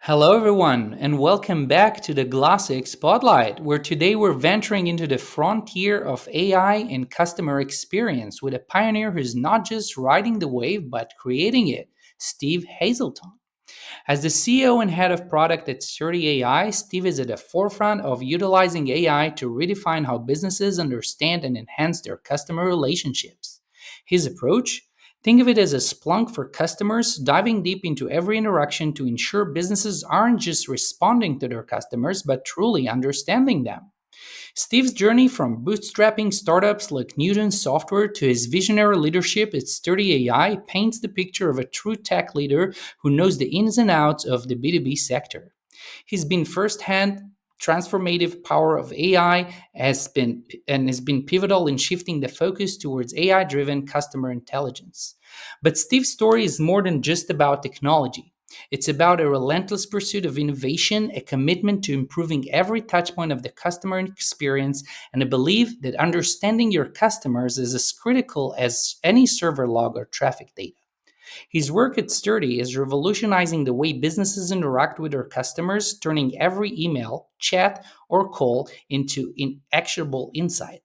Hello, everyone, and welcome back to the Glassix Spotlight, where today we're venturing into the frontier of AI and customer experience with a pioneer who's not just riding the wave but creating it, Steve Hazelton. As the CEO and head of product at Sturdy AI, Steve is at the forefront of utilizing AI to redefine how businesses understand and enhance their customer relationships. His approach? Think of it as a Splunk for customers, diving deep into every interaction to ensure businesses aren't just responding to their customers, but truly understanding them. Steve's journey from bootstrapping startups like Newton Software to his visionary leadership at Sturdy AI paints the picture of a true tech leader who knows the ins and outs of the B2B sector. He's been firsthand transformative power of AI has been pivotal in shifting the focus towards AI-driven customer intelligence. But Steve's story is more than just about technology. It's about a relentless pursuit of innovation, a commitment to improving every touchpoint of the customer experience, and a belief that understanding your customers is as critical as any server log or traffic data. His work at Sturdy is revolutionizing the way businesses interact with their customers, turning every email, chat, or call into actionable insight.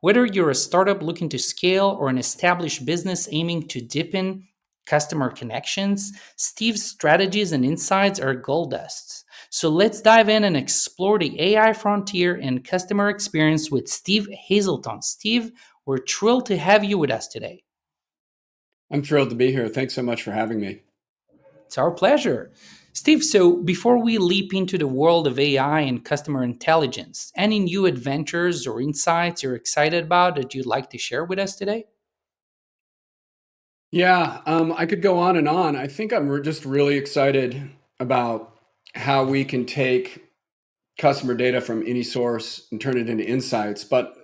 Whether you're a startup looking to scale or an established business aiming to deepen customer connections, Steve's strategies and insights are gold dust. So let's dive in and explore the AI frontier and customer experience with Steve Hazelton. Steve, we're thrilled to have you with us today. I'm thrilled to be here. Thanks so much for having me. It's our pleasure. Steve, so before we leap into the world of AI and customer intelligence, any new adventures or insights you're excited about that you'd like to share with us today? Yeah, I could go on and on. I think just really excited about how we can take customer data from any source and turn it into insights. But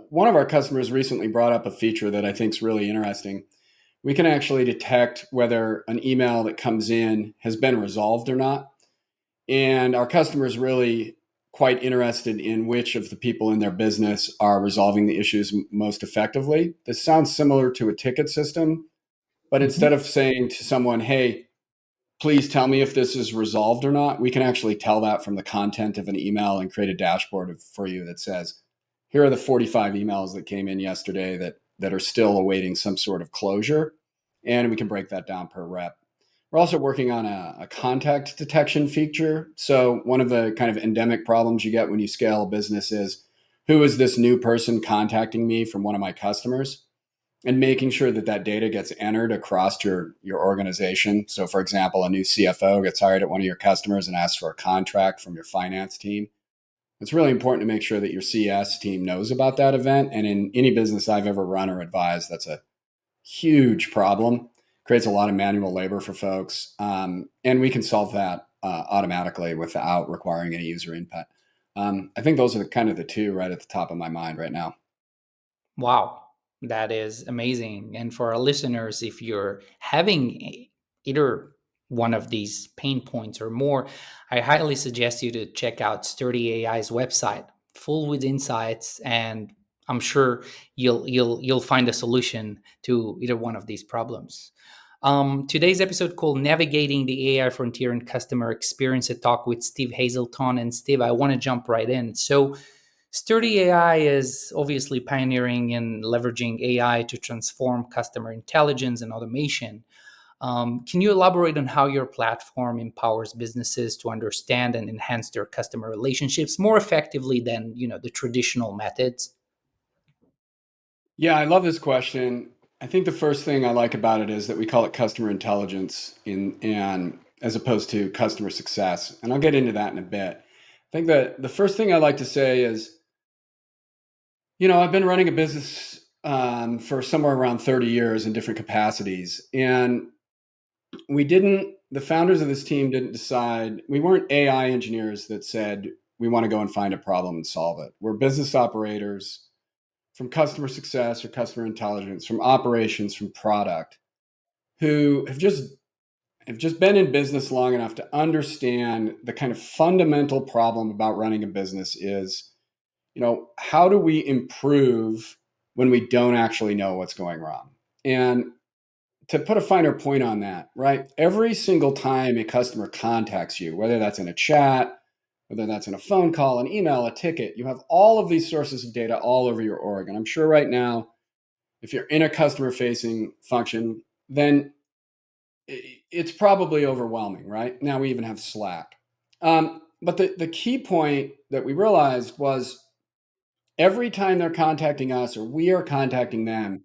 one of our customers recently brought up a feature that I think is really interesting. We can actually detect whether an email that comes in has been resolved or not. And our customers really quite interested in which of the people in their business are resolving the issues most effectively. This sounds similar to a ticket system, but instead Mhm. of saying to someone, hey, please tell me if this is resolved or not, we can actually tell that from the content of an email and create a dashboard for you that says, here are the 45 emails that came in yesterday that are still awaiting some sort of closure. And we can break that down per rep. We're also working on a contact detection feature. So, one of the kind of endemic problems you get when you scale a business is who is this new person contacting me from one of my customers? And making sure that that data gets entered across your organization. So, for example, a new CFO gets hired at one of your customers and asks for a contract from your finance team. It's really important to make sure that your CS team knows about that event. And in any business I've ever run or advised, that's a huge problem. Creates a lot of manual labor for folks, and we can solve that automatically without requiring any user input. I think those are kind of the two right at the top of my mind right now. Wow, that is amazing. And for our listeners, if you're having either one of these pain points or more, I highly suggest you to check out Sturdy AI's website, full with insights, and I'm sure you'll find a solution to either one of these problems. Today's episode called "Navigating the AI Frontier and Customer Experience," a talk with Steve Hazelton. And Steve, I want to jump right in. So, Sturdy AI is obviously pioneering in leveraging AI to transform customer intelligence and automation. Can you elaborate on how your platform empowers businesses to understand and enhance their customer relationships more effectively than the traditional methods? Yeah, I love this question. I think the first thing I like about it is that we call it customer intelligence in and as opposed to customer success. And I'll get into that in a bit. I think that the first thing I like to say is, I've been running a business for somewhere around 30 years in different capacities. And the founders of this team didn't decide, we weren't AI engineers that said, we want to go and find a problem and solve it. We're business operators from customer success or customer intelligence, from operations, from product, who have just been in business long enough to understand the kind of fundamental problem about running a business is, how do we improve when we don't actually know what's going wrong? And to put a finer point on that, right? Every single time a customer contacts you, whether that's in a chat, whether that's in a phone call, an email, a ticket, you have all of these sources of data all over your org. And I'm sure right now, if you're in a customer facing function, then it's probably overwhelming, right? Now we even have Slack. But the key point that we realized was every time they're contacting us or we are contacting them,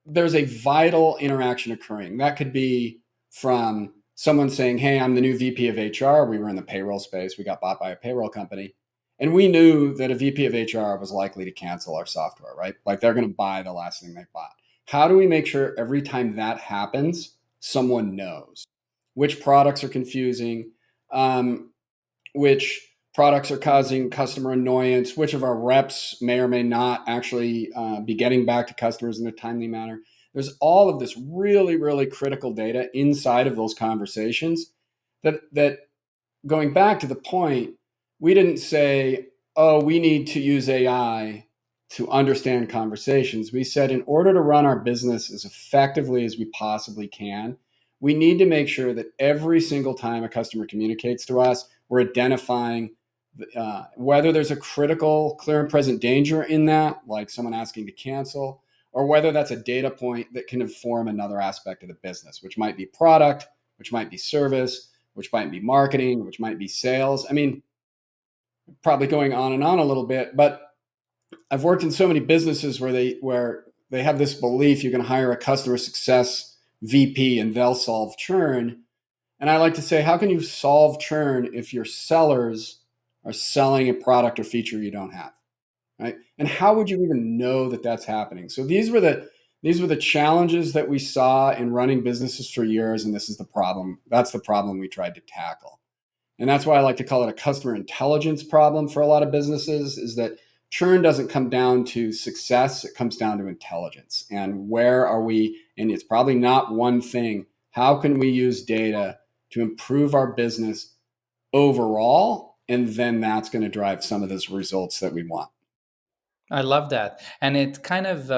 there's a vital interaction occurring. That could be from someone saying, "Hey, I'm the new VP of HR." We were in the payroll space. We got bought by a payroll company. And we knew that a VP of HR was likely to cancel our software, right? Like they're going to buy the last thing they bought. How do we make sure every time that happens, someone knows which products are confusing, um, which products are causing customer annoyance, which of our reps may or may not actually be getting back to customers in a timely manner. There's all of this really, really critical data inside of those conversations that going back to the point, we didn't say, oh, we need to use AI to understand conversations. We said, in order to run our business as effectively as we possibly can, we need to make sure that every single time a customer communicates to us, we're identifying whether there's a critical, clear and present danger in that, like someone asking to cancel, or whether that's a data point that can inform another aspect of the business, which might be product, which might be service, which might be marketing, which might be sales. I mean, probably going on and on a little bit, but I've worked in so many businesses where they have this belief you can hire a customer success VP and they'll solve churn. And I like to say, how can you solve churn if your sellers are selling a product or feature you don't have, right? And how would you even know that that's happening? So these were the challenges that we saw in running businesses for years, and this is the problem. That's the problem we tried to tackle. And that's why I like to call it a customer intelligence problem for a lot of businesses, is that churn doesn't come down to success, it comes down to intelligence. And where are we? And it's probably not one thing. How can we use data to improve our business overall? And then that's going to drive some of those results that we want. I love that. And it kind of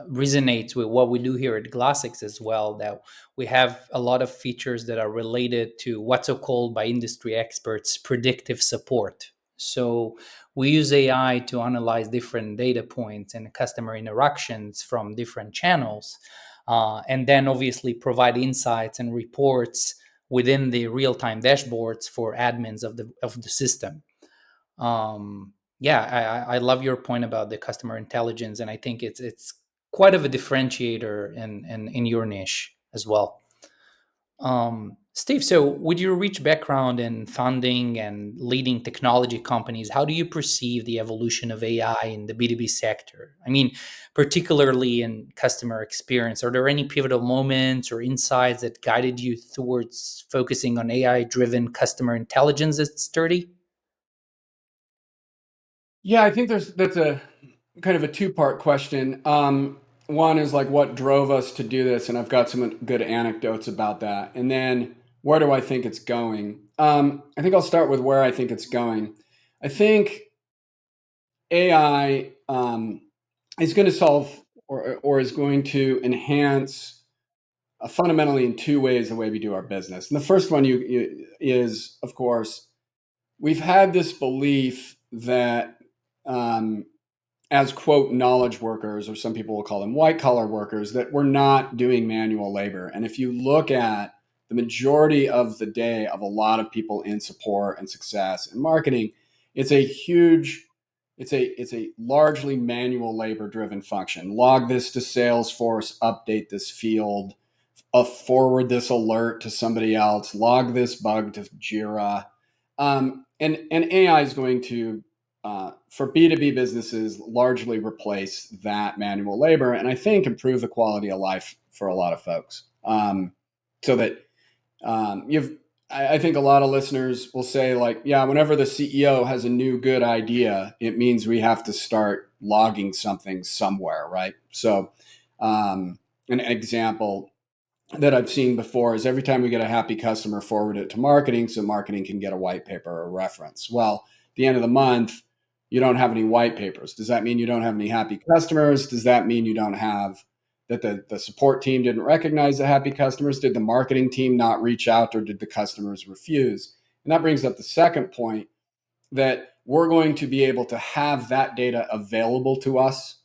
resonates with what we do here at Glassix as well, that we have a lot of features that are related to what's so called by industry experts predictive support. So we use AI to analyze different data points and customer interactions from different channels, and then obviously provide insights and reports within the real-time dashboards for admins of the system. Yeah, I love your point about the customer intelligence, and I think it's quite of a differentiator in your niche as well. Steve, so with your rich background in founding and leading technology companies, how do you perceive the evolution of AI in the B2B sector? I mean, particularly in customer experience, are there any pivotal moments or insights that guided you towards focusing on AI driven customer intelligence at Sturdy? Yeah, I think that's a kind of a two-part question. One is like what drove us to do this, and I've got some good anecdotes about that. And then where do I think it's going? I think I'll start with where I think it's going. I think AI is going to solve or is going to enhance fundamentally in two ways the way we do our business. And the first one is, of course, we've had this belief that um, as quote knowledge workers, or some people will call them white collar workers, that we're not doing manual labor. And if you look at the majority of the day of a lot of people in support and success and marketing, it's a huge, it's a largely manual labor driven function. Log this to Salesforce, update this field, forward this alert to somebody else, log this bug to Jira. And AI is going to, for B2B businesses, largely replace that manual labor and I think improve the quality of life for a lot of folks. So that you've, I think a lot of listeners will say, like, yeah, whenever the CEO has a new good idea, it means we have to start logging something somewhere, right? So, an example that I've seen before is every time we get a happy customer, forward it to marketing so marketing can get a white paper or a reference. Well, at the end of the month, you don't have any white papers. Does that mean you don't have any happy customers? Does that mean you don't have that the support team didn't recognize the happy customers? Did the marketing team not reach out, or did the customers refuse? And that brings up the second point, that we're going to be able to have that data available to us.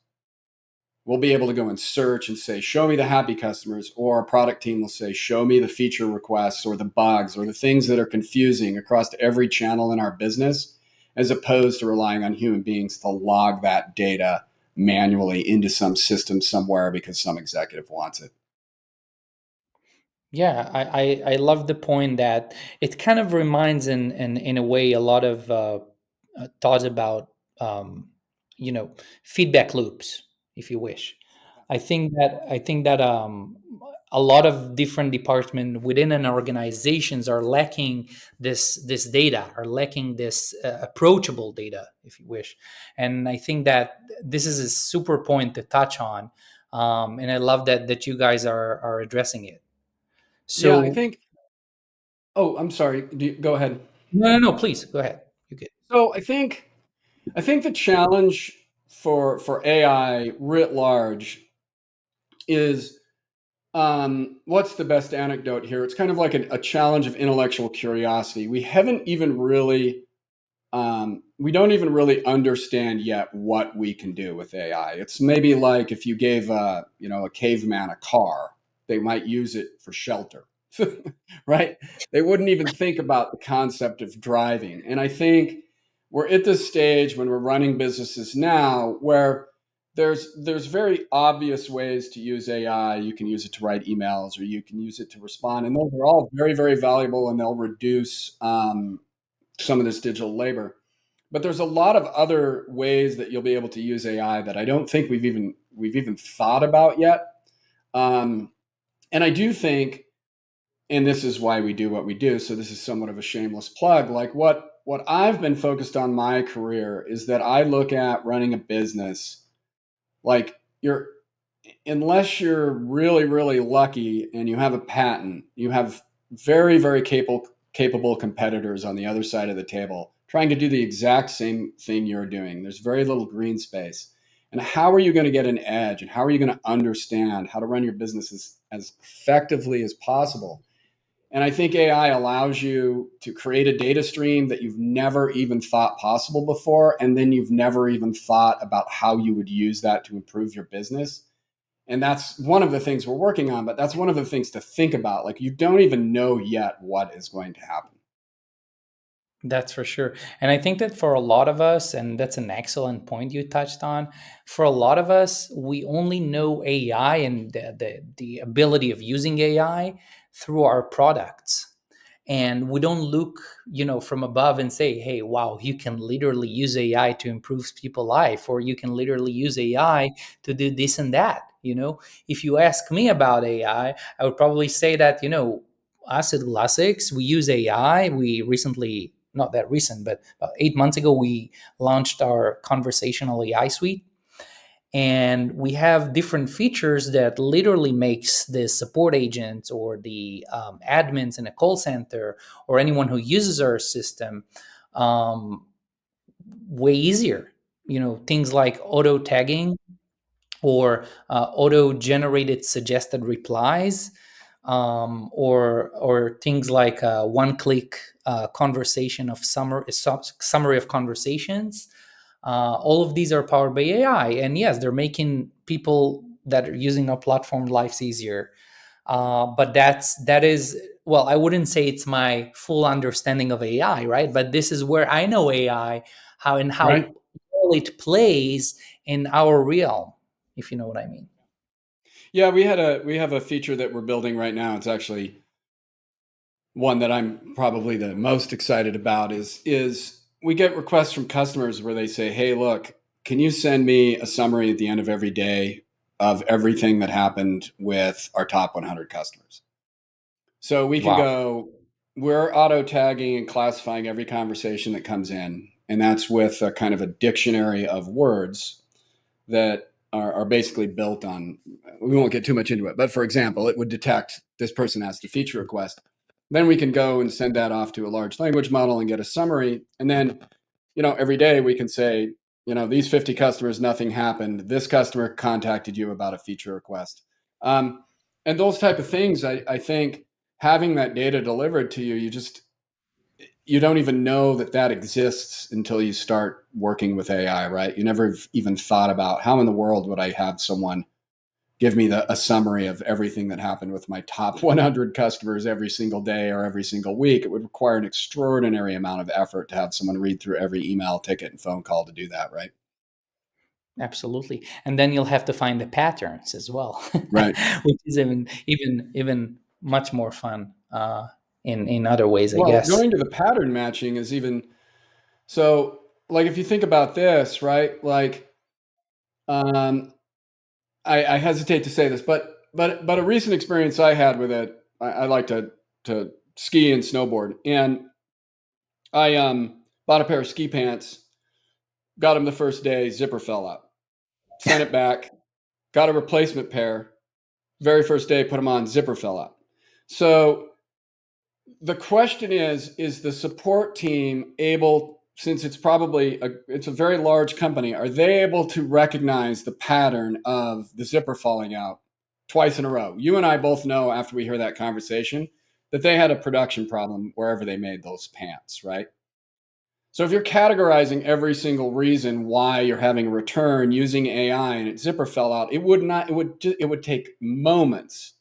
We'll be able to go and search and say, show me the happy customers, or our product team will say, show me the feature requests or the bugs or the things that are confusing across every channel in our business, as opposed to relying on human beings to log that data manually into some system somewhere because some executive wants it. Yeah, I love the point that it kind of reminds in a way a lot of thoughts about you know feedback loops, if you wish. I think that a lot of different departments within an organizations are lacking this data, are lacking this approachable data, if you wish. And I think that this is a super point to touch on, and I love that you guys are addressing it. Yeah, I So think. Oh, I'm sorry. Go ahead. no, please go ahead. You good? So I think the challenge for AI writ large is, what's the best anecdote here? It's kind of like a challenge of intellectual curiosity. We don't even really understand yet what we can do with AI. It's maybe like if you gave a caveman a car, they might use it for shelter, right? They wouldn't even think about the concept of driving. And I think we're at this stage when we're running businesses now where there's very obvious ways to use AI. You can use it to write emails, or you can use it to respond, and those are all very, very valuable, and they'll reduce some of this digital labor. But there's a lot of other ways that you'll be able to use AI that I don't think we've even thought about yet. Um, and I do think, and this is why we do what we do. So this is somewhat of a shameless plug. Like what I've been focused on my career is that I look at running a business like you're unless you're really, really lucky and you have a patent, you have very, very capable competitors on the other side of the table trying to do the exact same thing you're doing. There's very little green space. And how are you going to get an edge? And how are you going to understand how to run your business as effectively as possible? And I think AI allows you to create a data stream that you've never even thought possible before. And then you've never even thought about how you would use that to improve your business. And that's one of the things we're working on, but that's one of the things to think about. Like, you don't even know yet what is going to happen. That's for sure. And I think that for a lot of us, and that's an excellent point you touched on, for a lot of us, we only know AI and the ability of using AI through our products. And we don't look from above and say, hey, wow, you can literally use AI to improve people's life, or you can literally use AI to do this and that. If you ask me about AI, I would probably say that us at Glassix, we use AI. We recently, not that recent, but about 8 months ago, we launched our conversational AI suite, and we have different features that literally makes the support agents or the admins in a call center or anyone who uses our system um, way easier. Things like auto tagging or auto generated suggested replies, or things like one click conversation of summary of conversations. All of these are powered by AI, and yes, they're making people that are using our platform lives easier. But that is, well, I wouldn't say it's my full understanding of AI, right? But this is where I know AI, how Right? well it plays in our realm, if you know what I mean. Yeah, we have a feature that we're building right now. It's actually one that I'm probably the most excited about. Is we get requests from customers where they say, "Hey, look, can you send me a summary at the end of every day of everything that happened with our top 100 customers?" So we can Wow. go, we're auto tagging and classifying every conversation that comes in. And that's with a kind of a dictionary of words that are basically built on, we won't get too much into it, but for example, it would detect this person asked a feature request. Then we can go and send that off to a large language model and get a summary. And then, every day we can say, these 50 customers, nothing happened. This customer contacted you about a feature request. Um, and those type of things, I think having that data delivered to you, you don't even know that that exists until you start working with AI, right? You never even thought about how in the world would I have someone give me a summary of everything that happened with my top 100 customers every single day or every single week. It would require an extraordinary amount of effort to have someone read through every email, ticket, and phone call to do that, right? Absolutely. And then you'll have to find the patterns as well, Right. which is even much more fun in other ways, I Well, guess. going to the pattern matching is even so. Like if you think about this, right? Like, um, I hesitate to say this, but a recent experience I had with it. I like to ski and snowboard, and I bought a pair of ski pants. Got them the first day, zipper fell out. Sent it back. Got a replacement pair. Very first day, put them on, zipper fell out. So the question is the support team able, since it's a very large company, are they able to recognize the pattern of the zipper falling out twice in a row? You and I both know after we hear that conversation that they had a production problem wherever they made those pants, right? So if you're categorizing every single reason why you're having a return using AI and its zipper fell out, it would take moments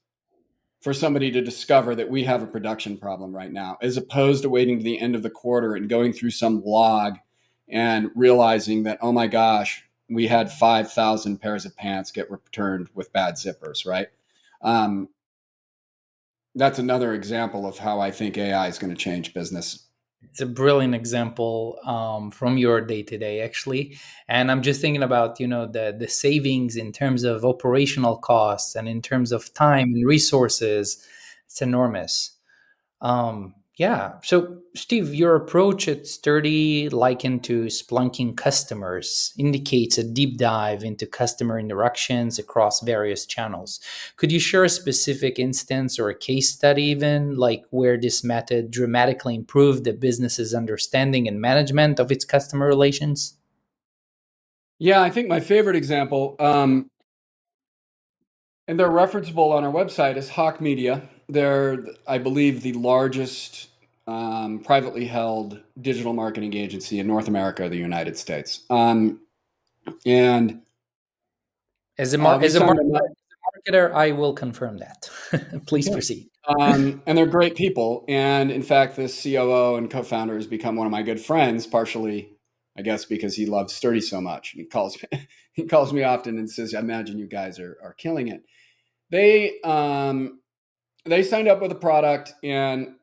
for somebody to discover that we have a production problem right now, as opposed to waiting to the end of the quarter and going through some log and realizing that, oh my gosh, we had 5,000 pairs of pants get returned with bad zippers, right? Um, that's another example of how I think AI is going to change business. It's a brilliant example from your day to day, actually. And I'm just thinking about the savings in terms of operational costs and in terms of time and resources. It's enormous. Yeah. So, Steve, your approach at Sturdy, likened to Splunking customers, indicates a deep dive into customer interactions across various channels. Could you share a specific instance or a case study, even like where this method dramatically improved the business's understanding and management of its customer relations? Yeah, I think my favorite example, and they're referenceable on our website, is Hawk Media. They're, I believe, the largest privately held digital marketing agency in North America, the United States. And we As a signed them up. marketer, I will confirm that. Please Okay. proceed. And they're great people. And in fact, this COO and co-founder has become one of my good friends, partially, I guess, because he loves Sturdy so much. And he calls me, he calls me often and says, "I imagine you guys are killing it." They they signed up with a product, and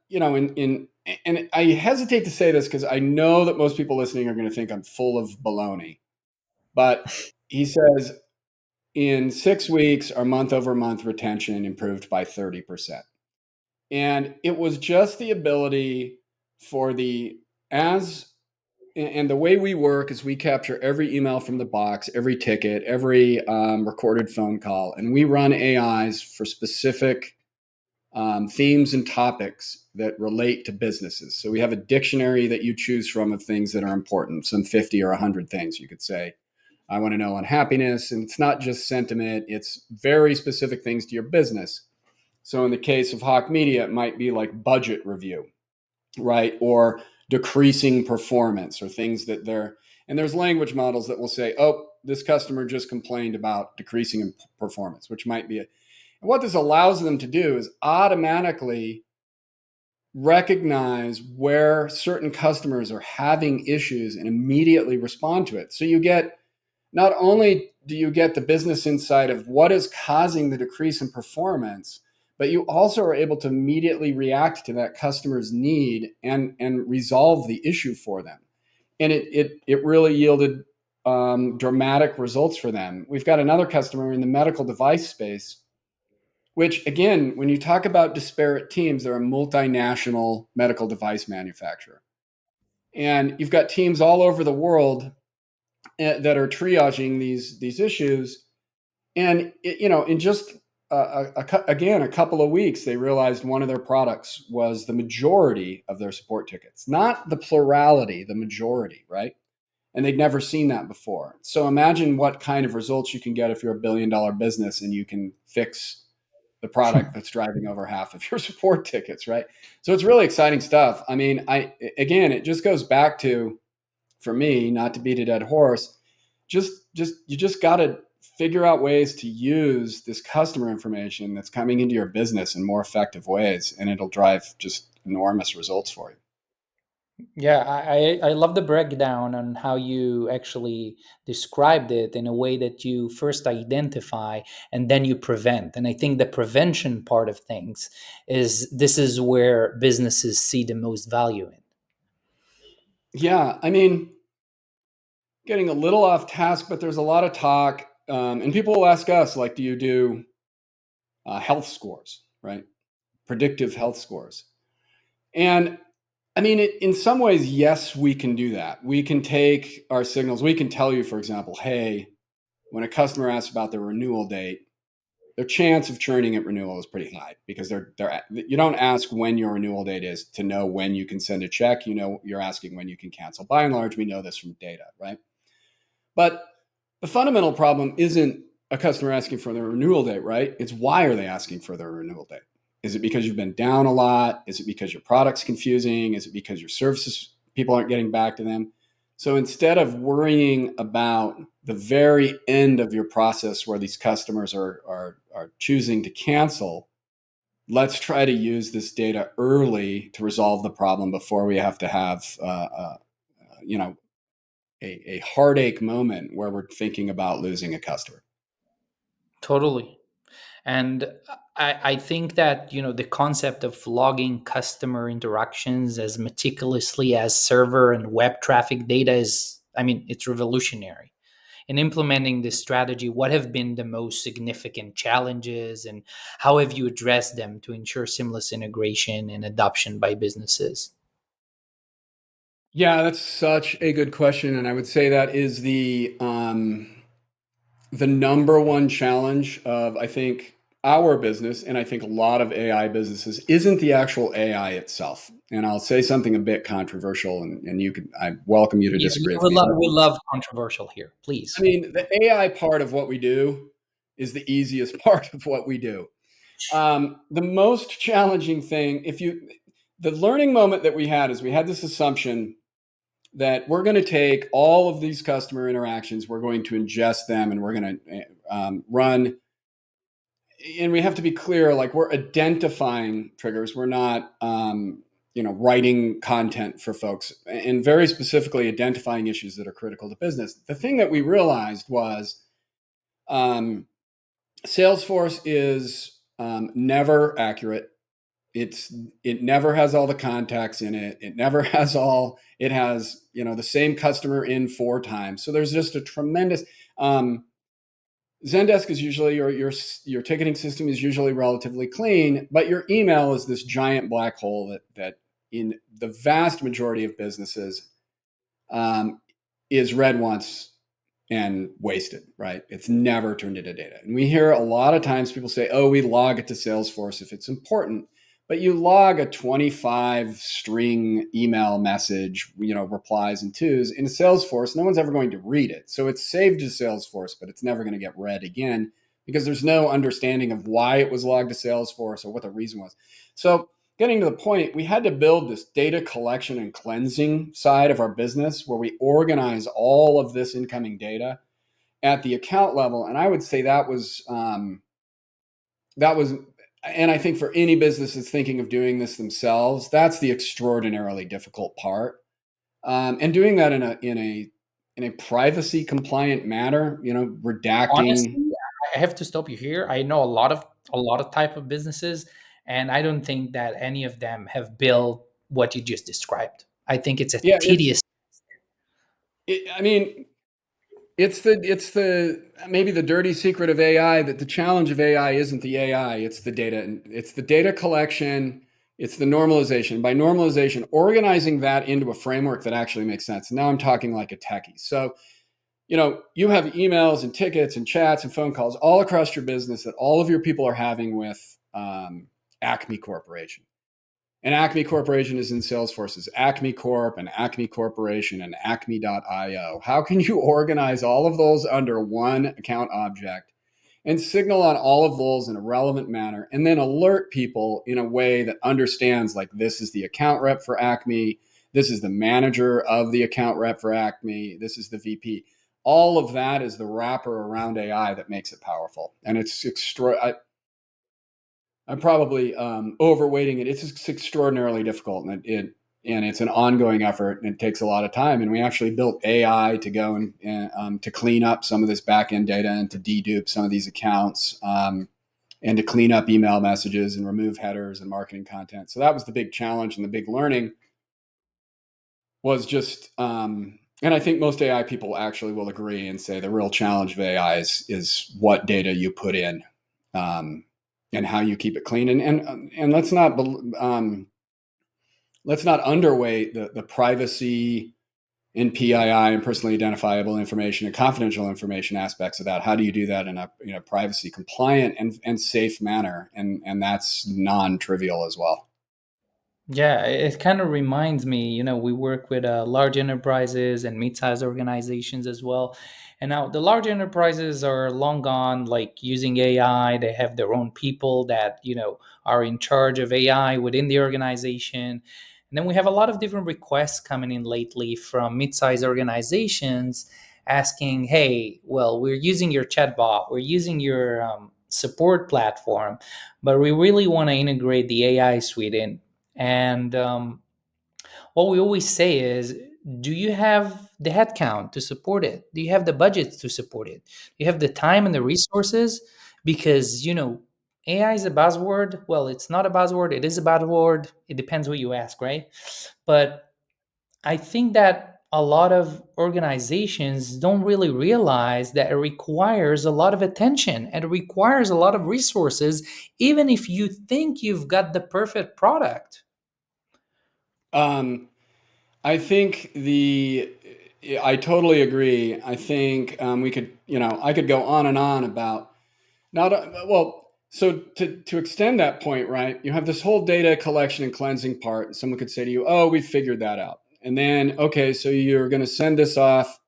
and I hesitate to say this because I know that most people listening are going to think I'm full of baloney. But he says in 6 weeks, our month over month retention improved by 30%. And it was just the ability for the as and the way we work is we capture every email from the box, every ticket, every recorded phone call, and we run AIs for specific themes and topics that relate to businesses. So we have a dictionary that you choose from of things that are important, some 50 or 100 things you could say. I want to know on happiness, and it's not just sentiment, it's very specific things to your business. So in the case of Hawk Media, it might be like budget review, right? Or decreasing performance or things that they're, and there's language models that will say, oh, this customer just complained about decreasing in performance, which might be it. And what this allows them to do is automatically recognize where certain customers are having issues and immediately respond to it. So you get, not only do you get the business insight of what is causing the decrease in performance, but you also are able to immediately react to that customer's need and resolve the issue for them. And it really yielded dramatic results for them. We've got another customer in the medical device space, which again, when you talk about disparate teams, they're a multinational medical device manufacturer. And you've got teams all over the world that are triaging these issues. And in just again a couple of weeks, they realized one of their products was the majority of their support tickets, not the plurality, the majority, right? And they'd never seen that before. So imagine what kind of results you can get if you're a $1 billion business and you can fix the product that's driving over half of your support tickets, right? So it's really exciting stuff. I mean, again, it just goes back to, for me, not to beat a dead horse, you just got to figure out ways to use this customer information that's coming into your business in more effective ways, and it'll drive just enormous results for you. Yeah, I love the breakdown on how you actually described it in a way that you first identify and then you prevent. And I think the prevention part of things is this is where businesses see the most value in. Yeah, I mean, getting a little off task, but there's a lot of talk, and people will ask us, like, do you do health scores, right? Predictive health scores. And I mean, in some ways, yes, we can do that. We can take our signals. We can tell you, for example, hey, when a customer asks about their renewal date, their chance of churning at renewal is pretty high because you don't ask when your renewal date is to know when you can send a check. You know, you're asking when you can cancel. By and large, we know this from data, right? But the fundamental problem isn't a customer asking for their renewal date, right? It's why are they asking for their renewal date? Is it because you've been down a lot? Is it because your product's confusing? Is it because your services people aren't getting back to them? So instead of worrying about the very end of your process where these customers are choosing to cancel, let's try to use this data early to resolve the problem before we have to have you know a heartache moment where we're thinking about losing a customer. Totally. And I think that, the concept of logging customer interactions as meticulously as server and web traffic data is, I mean, it's revolutionary. In implementing this strategy, what have been the most significant challenges and how have you addressed them to ensure seamless integration and adoption by businesses? Yeah, that's such a good question, and I would say that is the number one challenge of, I think, our business, and I think a lot of AI businesses, isn't the actual AI itself. And I'll say something a bit controversial, and I welcome you to Yeah, disagree with me. But we love controversial here, I please. mean, the AI part of what we do is the easiest part of what we do. The most challenging thing, the learning moment that we had is we had this assumption that we're going to take all of these customer interactions, we're going to ingest them, and we're going to run. And we have to be clear, like, we're identifying triggers. We're not, writing content for folks, and very specifically identifying issues that are critical to business. The thing that we realized was um, Salesforce is never accurate. It never has all the contacts in it. It never has all. It has the same customer in 4 times. So there's just a tremendous. Zendesk is usually your ticketing system is usually relatively clean, but your email is this giant black hole that in the vast majority of businesses um, is read once and wasted, right? It's never turned into data. And we hear a lot of times people say, oh, we log it to Salesforce if it's important. But you log a 25 string email message, replies and twos in Salesforce, no one's ever going to read it. So it's saved to Salesforce, but it's never going to get read again because there's no understanding of why it was logged to Salesforce or what the reason was. So getting to the point, we had to build this data collection and cleansing side of our business where we organize all of this incoming data at the account level. And I would say that was, and I think for any business that's thinking of doing this themselves, that's the extraordinarily difficult part. And doing that in a privacy compliant manner, redacting. Honestly, I have to stop you here. I know a lot of type of businesses, and I don't think that any of them have built what you just described. I think it's a Yeah, tedious. I mean, it's the maybe the dirty secret of AI, that the challenge of AI isn't the AI, it's the data, and it's the data collection, it's the normalization. By normalization, organizing that into a framework that actually makes sense. And now I'm talking like a techie. So, you have emails and tickets and chats and phone calls all across your business that all of your people are having with Acme Corporation. And Acme Corporation is in Salesforce's Acme Corp and Acme Corporation and Acme.io. How can you organize all of those under one account object and signal on all of those in a relevant manner, and then alert people in a way that understands, like, this is the account rep for Acme, this is the manager of the account rep for Acme, this is the VP. All of that is the wrapper around AI that makes it powerful. And it's I'm probably overweighting it. It's extraordinarily difficult, and it's an ongoing effort, and it takes a lot of time. And we actually built AI to go and to clean up some of this back end data and to dedupe some of these accounts, and to clean up email messages and remove headers and marketing content. So that was the big challenge, and the big learning was just. And I think most AI people actually will agree and say the real challenge of AI is what data you put in. And how you keep it clean. And let's not underweight the privacy and PII and personally identifiable information and confidential information aspects of that. How do you do that in a privacy compliant and safe manner? And that's non-trivial as well. Yeah, it kind of reminds me, we work with large enterprises and mid-sized organizations as well. And now the large enterprises are long gone, like using AI. They have their own people that, are in charge of AI within the organization. And then we have a lot of different requests coming in lately from mid-sized organizations asking, hey, well, we're using your chatbot, we're using your support platform, but we really want to integrate the AI suite in. And what we always say is, do you have the headcount to support it? Do you have the budgets to support it? Do you have the time and the resources? Because, AI is a buzzword. Well, it's not a buzzword. It is a buzzword. It depends what you ask, right? But I think that a lot of organizations don't really realize that it requires a lot of attention and it requires a lot of resources, even if you think you've got the perfect product. Um, I think I totally agree. I think we could, I could go on and on about not well. So to extend that point, right? You have this whole data collection and cleansing part, and someone could say to you, "Oh, we figured that out." And then, okay, so you're going to send this off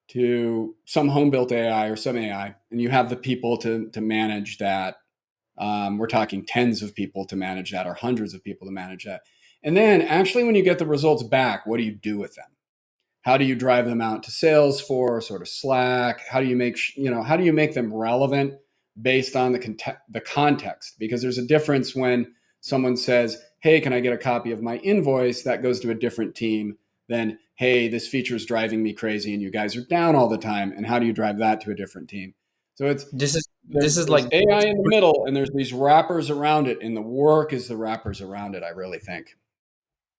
to some home built AI or some AI, and you have the people to manage that. We're talking tens of people to manage that, or hundreds of people to manage that. And then, actually, when you get the results back, what do you do with them? How do you drive them out to Salesforce or to Slack? How do you how do you make them relevant based on the context? Because there's a difference when someone says, "Hey, can I get a copy of my invoice?" That goes to a different team than, "Hey, this feature is driving me crazy and you guys are down all the time." And how do you drive that to a different team? So This is there's like the AI most in the middle, and there's these wrappers around it, and the work is the wrappers around it. I really think.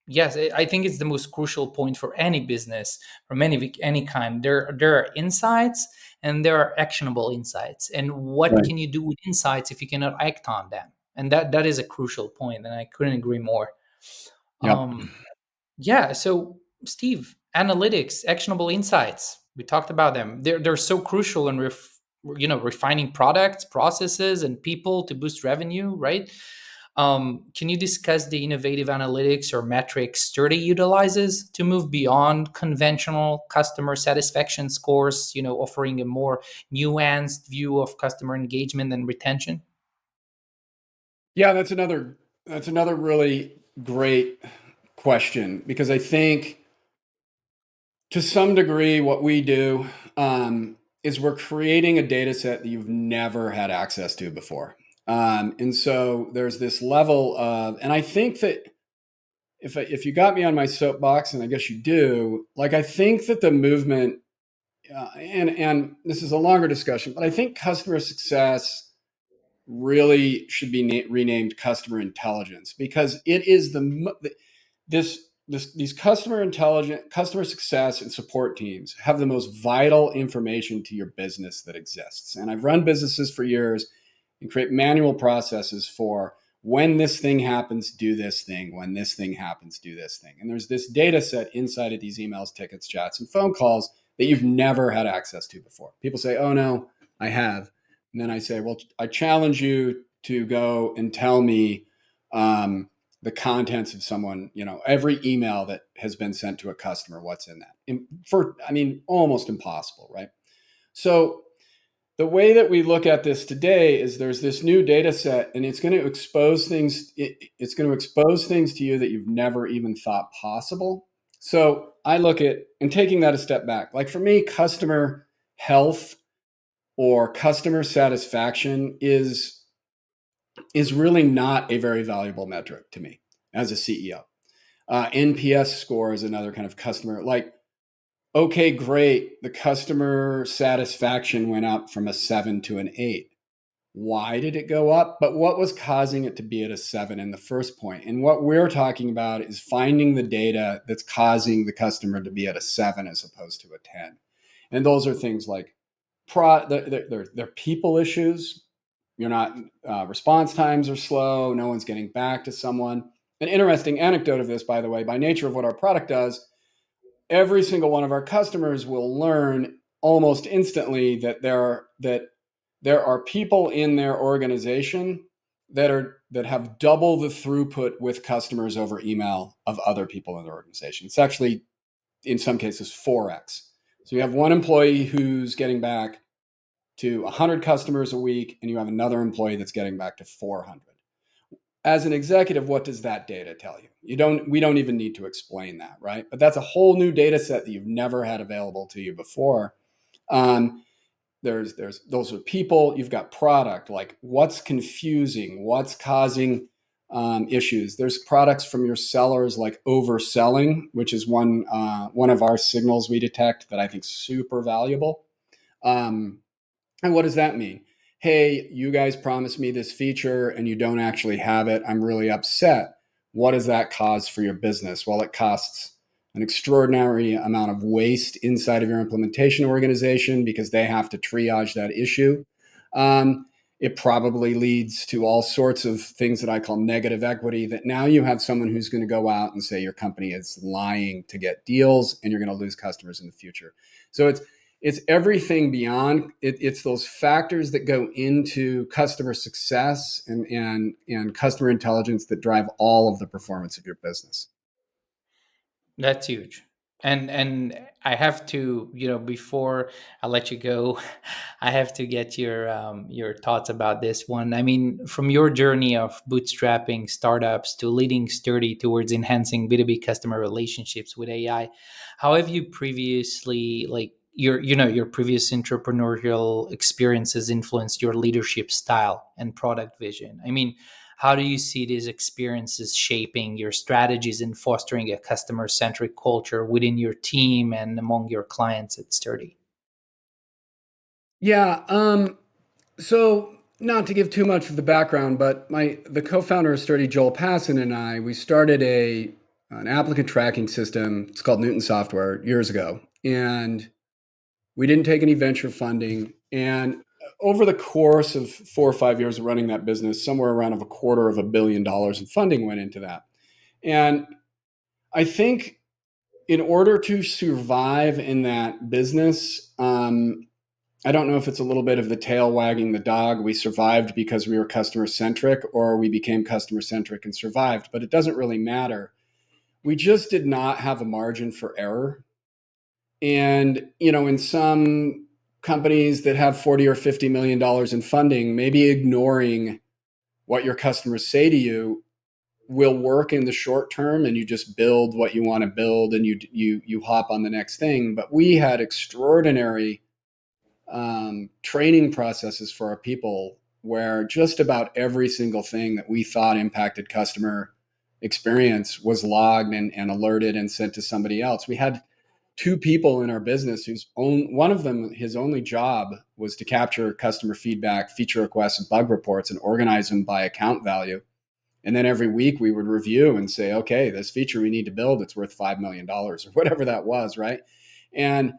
yes, I think it's the most crucial point for any business from any kind. There are insights and there are actionable insights. And what Right. can you do with insights if you cannot act on them? And that is a crucial point, and I couldn't agree more. Yep. Um, yeah. So, Steve, analytics, actionable insights. We talked about them. They're so crucial in refining products, processes, and people to boost revenue. Right. Can you discuss the innovative analytics or metrics Sturdy utilizes to move beyond conventional customer satisfaction scores? Offering a more nuanced view of customer engagement and retention. Yeah, that's another really great question, because I think to some degree what we do is we're creating a data set that you've never had access to before. And so there's this level of, and I think that if you got me on my soapbox, and I guess you do, like, I think that the movement, and this is a longer discussion, but I think customer success really should be renamed customer intelligence, because it is these customer success and support teams have the most vital information to your business that exists. And I've run businesses for years and create manual processes for, when this thing happens, do this thing. When this thing happens, do this thing. And there's this data set inside of these emails, tickets, chats, and phone calls that you've never had access to before. People say, "Oh no, I have." And then I say, "Well, I challenge you to go and tell me the contents of every email that has been sent to a customer, what's in that." I mean, almost impossible, right? So the way that we look at this today is there's this new data set, and it's going to expose things. It's going to expose things to you that you've never even thought possible. So I look at, and taking that a step back, like for me, customer health or customer satisfaction is really not a very valuable metric to me as a CEO. NPS score is another kind of customer, like, okay, great. The customer satisfaction went up from a 7 to an 8. Why did it go up? But what was causing it to be at a 7 in the first point? And what we're talking about is finding the data that's causing the customer to be at a 7 as opposed to a 10. And those are things like they're people issues. You're not, response times are slow. No one's getting back to someone. An interesting anecdote of this, by the way, by nature of what our product does, every single one of our customers will learn almost instantly that there are people in their organization that have double the throughput with customers over email of other people in the organization. It's actually in some cases 4x. So you have one employee who's getting back to 100 customers a week, and you have another employee that's getting back to 400. As an executive, what does that data tell you? We don't even need to explain that, right? But that's a whole new data set that you've never had available to you before. Um, there's those are people. You've got product, like what's confusing, what's causing issues. There's products from your sellers like overselling, which is one of our signals we detect that I think is super valuable. Um, and what does that mean? Hey, you guys promised me this feature and you don't actually have it. I'm really upset. What does that cause for your business? Well, it costs an extraordinary amount of waste inside of your implementation organization because they have to triage that issue. It probably leads to all sorts of things that I call negative equity, that now you have someone who's going to go out and say your company is lying to get deals and you're going to lose customers in the future. So it's everything beyond it's those factors that go into customer success and customer intelligence that drive all of the performance of your business. That's huge. And I have to, before I let you go, I have to get your thoughts about this one. I mean, from your journey of bootstrapping startups to leading Sturdy towards enhancing B2B customer relationships with AI, how have you previously, like your previous entrepreneurial experiences influenced your leadership style and product vision? I mean, how do you see these experiences shaping your strategies and fostering a customer centric culture within your team and among your clients at Sturdy? Yeah. So not to give too much of the background, but the co-founder of Sturdy, Joel Passon, and I, we started an applicant tracking system. It's called Newton Software years ago, and we didn't take any venture funding. And over the course of 4 or 5 years of running that business, somewhere around of $250 million in funding went into that. And I think in order to survive in that business, I don't know if it's a little bit of the tail wagging the dog. We survived because we were customer centric, or we became customer centric and survived, but it doesn't really matter. We just did not have a margin for error. And, in some companies that have 40 or $50 million in funding, maybe ignoring what your customers say to you will work in the short term, and you just build what you want to build and you hop on the next thing. But we had extraordinary training processes for our people where just about every single thing that we thought impacted customer experience was logged and alerted and sent to somebody else. We had two people in our business one of them, his only job was to capture customer feedback, feature requests, and bug reports and organize them by account value. And then every week we would review and say, okay, this feature we need to build, it's worth $5 million or whatever that was, right? And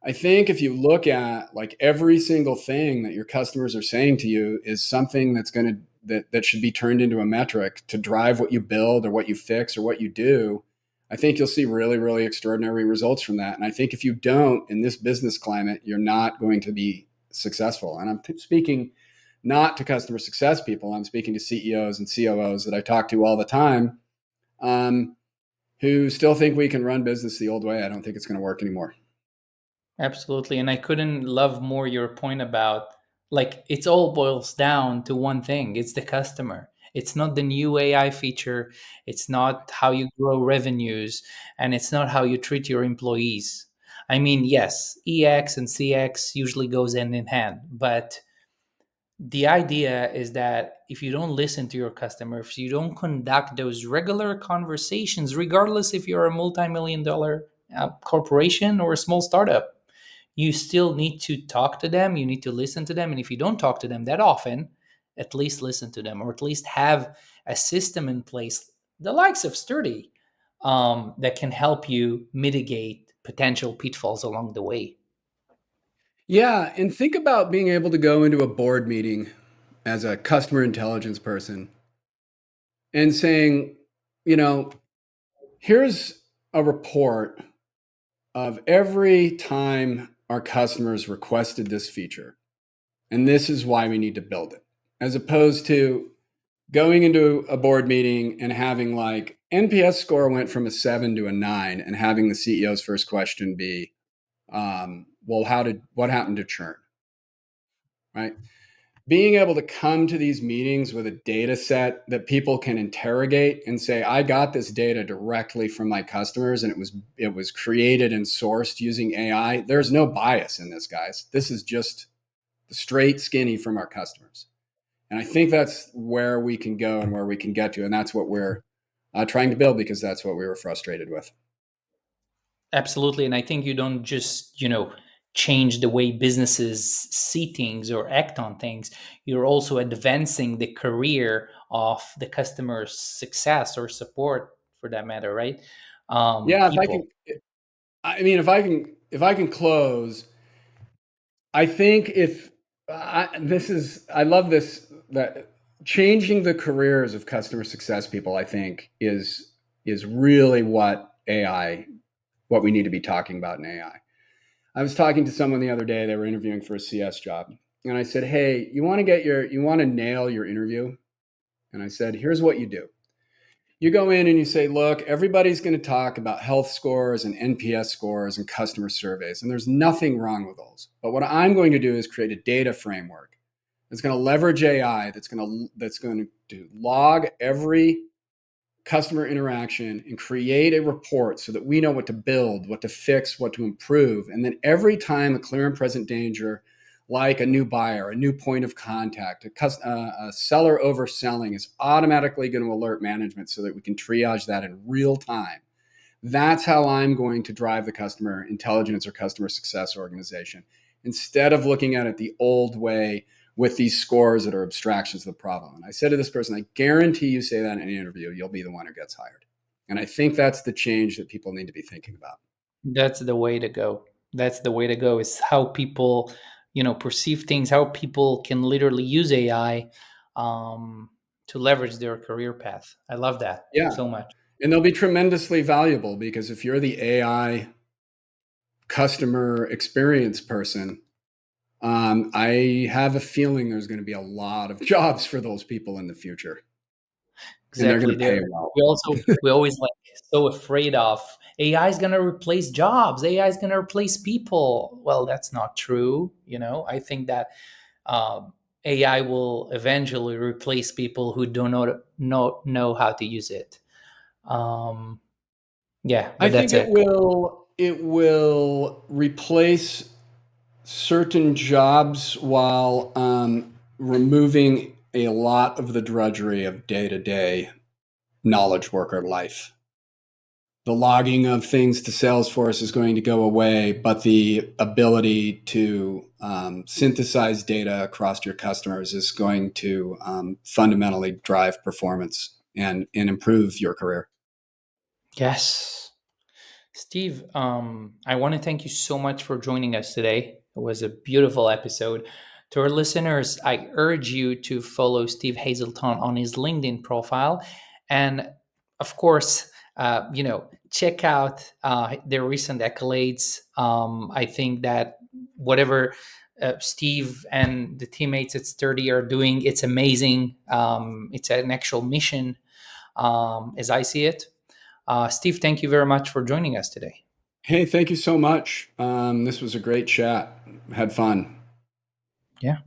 I think if you look at like every single thing that your customers are saying to you is something that should be turned into a metric to drive what you build or what you fix or what you do, I think you'll see really, really extraordinary results from that. And I think if you don't, in this business climate, you're not going to be successful. And I'm speaking not to customer success people. I'm speaking to CEOs and COOs that I talk to all the time, who still think we can run business the old way. I don't think it's going to work anymore. Absolutely. And I couldn't love more your point about Like it's all boils down to one thing. It's the customer. It's not the new AI feature. It's not how you grow revenues, and it's not how you treat your employees. I mean, yes, EX and CX usually goes hand in hand, but the idea is that if you don't listen to your customer, if you don't conduct those regular conversations, regardless if you're a multi-million dollar corporation or a small startup, you still need to talk to them. You need to listen to them. And if you don't talk to them that often, at least listen to them, or at least have a system in place, the likes of Sturdy, that can help you mitigate potential pitfalls along the way. Yeah, and think about being able to go into a board meeting as a customer intelligence person and saying, you know, here's a report of every time our customers requested this feature, and this is why we need to build it, as opposed to going into a board meeting and having like NPS score went from a 7 to a 9, and having the CEO's first question be, well, what happened to churn, right? Being able to come to these meetings with a data set that people can interrogate and say, I got this data directly from my customers, and it was created and sourced using AI. There's no bias in this, guys. This is just the straight skinny from our customers. And I think that's where we can go and where we can get to. And that's what we're trying to build, because that's what we were frustrated with. Absolutely. And I think you don't just, change the way businesses see things or act on things. You're also advancing the career of the customer's success or support, for that matter, right? Yeah, if I People. can, I mean, if I can close, I think if I love this, that changing the careers of customer success people, I think is really what we need to be talking about in AI. I was talking to someone the other day. They were interviewing for a CS job, and I said, "Hey, you want to nail your interview?" And I said, "Here's what you do. You go in and you say, look, everybody's going to talk about health scores and NPS scores and customer surveys, and there's nothing wrong with those. But what I'm going to do is create a data framework that's going to leverage AI, that's going to log every customer interaction and create a report so that we know what to build, what to fix, what to improve. And then every time a clear and present danger, like a new buyer, a new point of contact, a seller overselling, is automatically going to alert management so that we can triage that in real time. That's how I'm going to drive the customer intelligence or customer success organization, instead of looking at it the old way with these scores that are abstractions of the problem. And I said to this person, I guarantee you say that in an interview, you'll be the one who gets hired. And I think that's the change that people need to be thinking about. That's the way to go. That's the way to go, is how people, perceive things, how people can literally use AI, to leverage their career path. I love that Yeah. so much. And they'll be tremendously valuable, because if you're the AI customer experience person, I have a feeling there's going to be a lot of jobs for those people in the future, and they're going Exactly. to pay There. well. We always like so afraid of AI is gonna replace jobs. AI is gonna replace people. Well, that's not true. I think that um, AI will eventually replace people who do not know how to use it. Um, yeah, I but think that's it it. will replace certain jobs while removing a lot of the drudgery of day to day knowledge worker life. The logging of things to Salesforce is going to go away, but the ability to synthesize data across your customers is going to fundamentally drive performance and improve your career. Yes. Steve, I want to thank you so much for joining us today. It was a beautiful episode. To our listeners, I urge you to follow Steve Hazelton on his LinkedIn profile. And of course, check out their recent accolades. I think that whatever Steve and the teammates at Sturdy are doing, it's amazing. It's an actual mission, as I see it. Steve, thank you very much for joining us today. Hey, thank you so much. This was a great chat. Had fun. Yeah.